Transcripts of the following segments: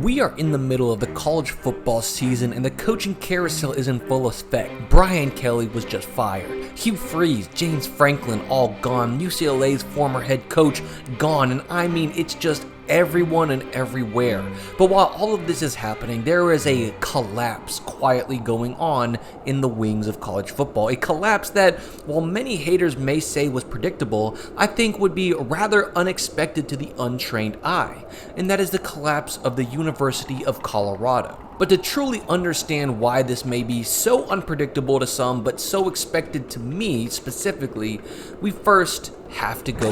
We are in the middle of the college football season and the coaching carousel is in full effect. Brian Kelly was just fired. Hugh Freeze, James Franklin all gone. UCLA's former head coach gone. And I mean, it's just everyone and everywhere. But while all of this is happening, there is a collapse quietly going on in the wings of college football. A collapse that, while many haters may say was predictable, I think would be rather unexpected to the untrained eye. And that is the collapse of the University of Colorado. But to truly understand why this may be so unpredictable to some, but so expected to me specifically, we first have to go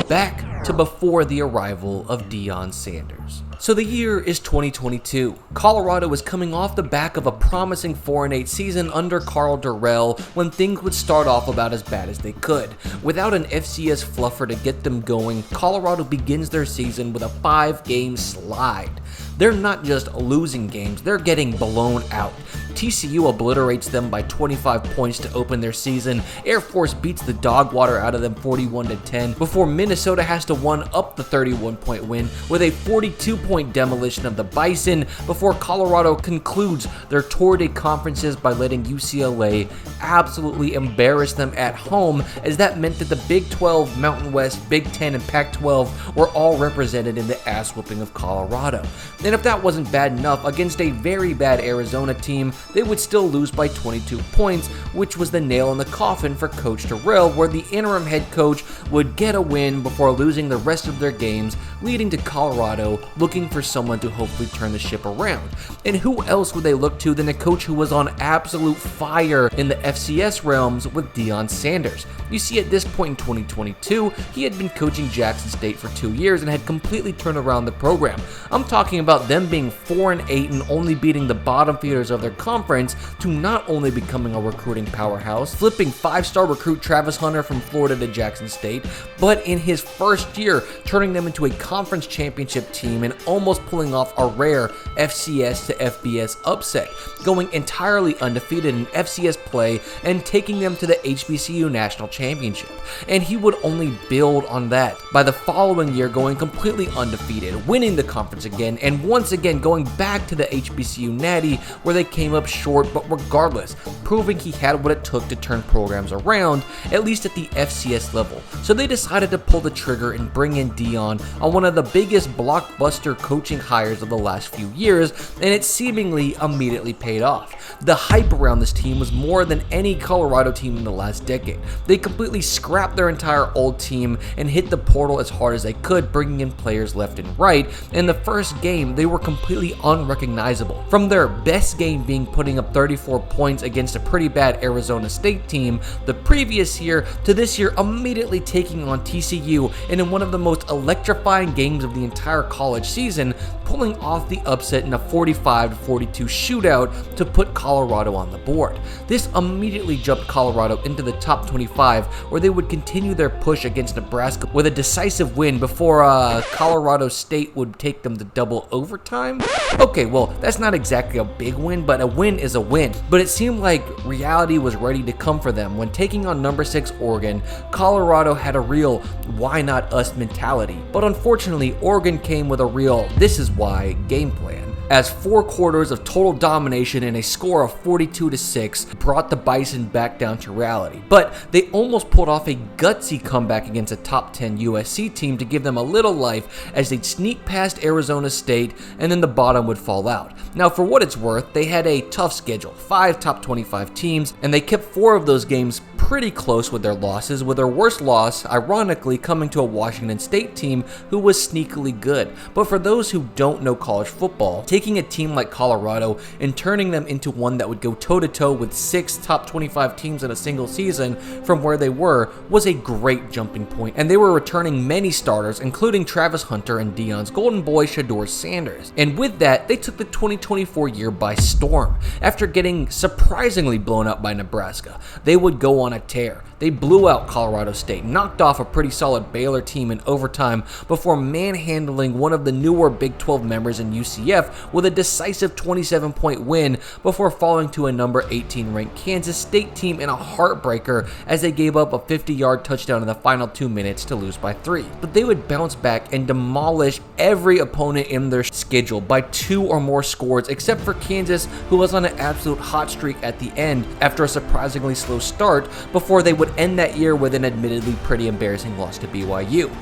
back to before the arrival of Deion Sanders. So the year is 2022. Colorado is coming off the back of a promising 4-8 season under Karl Dorrell when things would start off about as bad as they could. Without an FCS fluffer to get them going, Colorado begins their season with a 5-game slide. They're not just losing games, they're getting blown out. TCU obliterates them by 25 points to open their season. Air Force beats the dog water out of them 41-10 before Minnesota has to one-up the 31-point win with a 42-point demolition of the Bison before Colorado concludes their tour de conferences by letting UCLA absolutely embarrass them at home, as that meant that the Big 12, Mountain West, Big 10, and Pac-12 were all represented in the ass-whooping of Colorado. And if that wasn't bad enough, against a very bad Arizona team, they would still lose by 22 points, which was the nail in the coffin for Coach Dorrell, where the interim head coach would get a win before losing the rest of their games, leading to Colorado looking for someone to hopefully turn the ship around. And who else would they look to than a coach who was on absolute fire in the FCS realms with Deion Sanders? You see, at this point in 2022, he had been coaching Jackson State for 2 years and had completely turned around the program. I'm talking about them being 4-8 and only beating the bottom feeders of their conference to not only becoming a recruiting powerhouse, flipping 5-star recruit Travis Hunter from Florida to Jackson State, but in his first year turning them into a conference championship team and almost pulling off a rare FCS to FBS upset, going entirely undefeated in FCS play and taking them to the HBCU National Championship. And he would only build on that by the following year going completely undefeated, winning the conference again, and once again going back to the HBCU Natty where they came up short, but regardless, proving he had what it took to turn programs around, at least at the FCS level. So they decided to pull the trigger and bring in Deion on one of the biggest blockbuster coaching hires of the last few years, and it seemingly immediately paid off. The hype around this team was more than any Colorado team in the last decade. They completely scrapped their entire old team and hit the portal as hard as they could, bringing in players left and right. In the first game, they were completely unrecognizable. From their best game being putting up 34 points against a pretty bad Arizona State team the previous year, to this year immediately taking on TCU and in one of the most electrifying games of the entire college season, pulling off the upset in a 45-42 shootout to put Colorado on the board. This immediately jumped Colorado into the top 25, where they would continue their push against Nebraska with a decisive win before Colorado State would take them to double overtime. Okay, well, that's not exactly a big win, but a win is a win. But it seemed like reality was ready to come for them when taking on number 6 Oregon. Colorado had a real why not us mentality, but unfortunately Oregon came with a real this is why game plan, as 4 quarters of total domination and a score of 42-6 brought the Bison back down to reality. But they almost pulled off a gutsy comeback against a top 10 USC team to give them a little life as they'd sneak past Arizona State and then the bottom would fall out. Now, for what it's worth, they had a tough schedule, 5 top 25 teams, and they kept 4 of those games pretty close with their losses, with their worst loss, ironically, coming to a Washington State team who was sneakily good. But for those who don't know college football, taking a team like Colorado and turning them into one that would go toe-to-toe with 6 top 25 teams in a single season from where they were was a great jumping point, and they were returning many starters, including Travis Hunter and Deion's golden boy Deion Sanders. And with that, they took the 2024 year by storm. After getting surprisingly blown up by Nebraska, they would go on a tear. They blew out Colorado State, knocked off a pretty solid Baylor team in overtime before manhandling one of the newer Big 12 members in UCF with a decisive 27-point win before falling to a number 18 ranked Kansas State team in a heartbreaker as they gave up a 50-yard touchdown in the final 2 minutes to lose by 3. But they would bounce back and demolish every opponent in their schedule by 2 or more scores, except for Kansas, who was on an absolute hot streak at the end after a surprisingly slow start before they would end that year with an admittedly pretty embarrassing loss to BYU.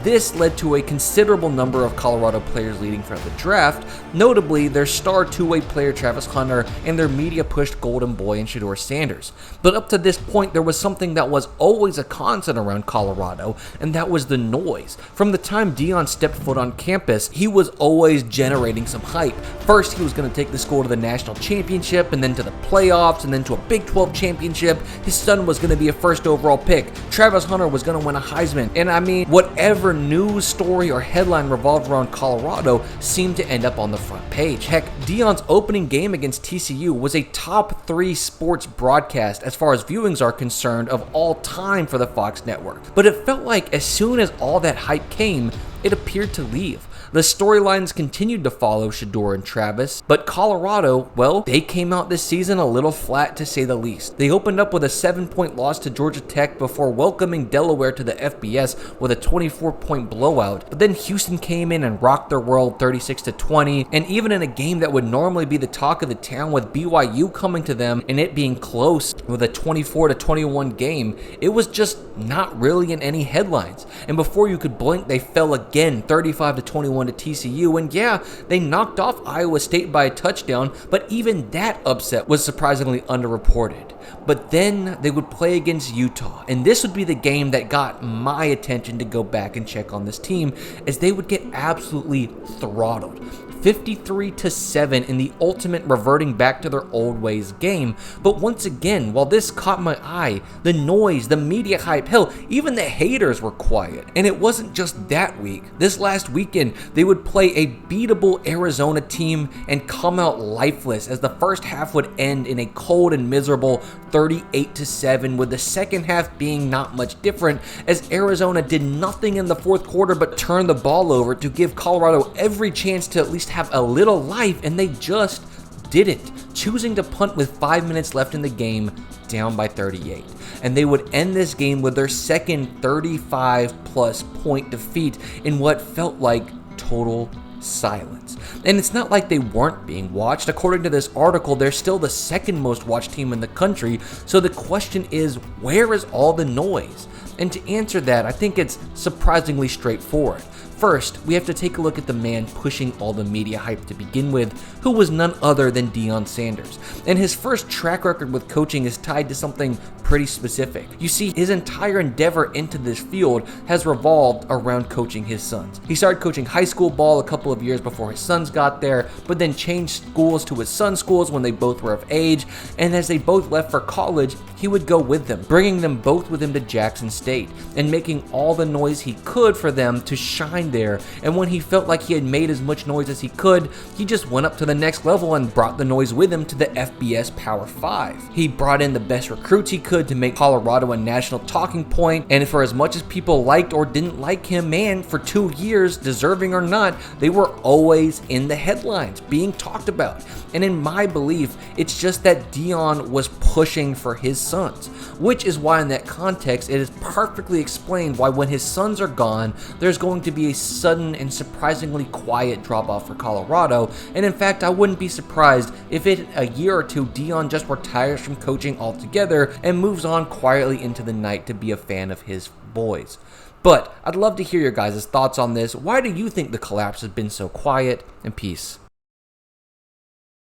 This led to a considerable number of Colorado players leaving for the draft, notably their star two-way player Travis Hunter and their media-pushed golden boy in Deion Sanders. But up to this point, there was something that was always a constant around Colorado, and that was the noise. From the time Deion stepped foot on campus, he was always generating some hype. First, he was going to take the school to the national championship, and then to the playoffs, and then to a Big 12 championship. His son was going to be a first overall pick. Travis Hunter was going to win a Heisman. And I mean, whatever news story or headline revolved around Colorado seemed to end up on the front page. Heck, Deion's opening game against TCU was a top 3 sports broadcast as far as viewings are concerned of all time for the Fox network. But it felt like as soon as all that hype came, it appeared to leave. The storylines continued to follow Shedeur and Travis, but Colorado, well, they came out this season a little flat to say the least. They opened up with a 7-point loss to Georgia Tech before welcoming Delaware to the FBS with a 24-point blowout, but then Houston came in and rocked their world 36-20, and even in a game that would normally be the talk of the town with BYU coming to them and it being close with a 24-21 game, it was just not really in any headlines. And before you could blink, they fell again 35-21 to TCU, and yeah, they knocked off Iowa State by a touchdown, but even that upset was surprisingly underreported. But then they would play against Utah, and this would be the game that got my attention to go back and check on this team, as they would get absolutely throttled. 53-7 in the ultimate reverting back to their old ways game. But once again, while this caught my eye, the noise, the media hype, hell, even the haters were quiet. And it wasn't just that week. This last weekend, they would play a beatable Arizona team and come out lifeless, as the first half would end in a cold and miserable 38-7, with the second half being not much different, as Arizona did nothing in the fourth quarter but turn the ball over to give Colorado every chance to at least have a little life, and they just didn't, choosing to punt with 5 minutes left in the game, down by 38. And they would end this game with their second 35-plus point defeat in what felt like total silence. And it's not like they weren't being watched. According to this article, they're still the second most watched team in the country. So the question is, where is all the noise? And to answer that, I think it's surprisingly straightforward. First, we have to take a look at the man pushing all the media hype to begin with, who was none other than Deion Sanders. And his first track record with coaching is tied to something pretty specific. You see, his entire endeavor into this field has revolved around coaching his sons. He started coaching high school ball a couple of years before his sons got there, but then changed schools to his son's schools when they both were of age, and as they both left for college, he would go with them, bringing them both with him to Jackson State, and making all the noise he could for them to shine there. And when he felt like he had made as much noise as he could, he just went up to the next level and brought the noise with him to the FBS Power 5. He brought in the best recruits he could to make Colorado a national talking point, and for as much as people liked or didn't like him, man, for 2 years, deserving or not, they were always in the headlines, being talked about. And in my belief, it's just that Deion was pushing for his sons, which is why in that context, it is perfectly explained why when his sons are gone, there's going to be a sudden and surprisingly quiet drop-off for Colorado. And in fact, I wouldn't be surprised if in a year or two, Deion just retires from coaching altogether and moves on quietly into the night to be a fan of his boys. But I'd love to hear your guys' thoughts on this. Why do you think the collapse has been so quiet? And peace.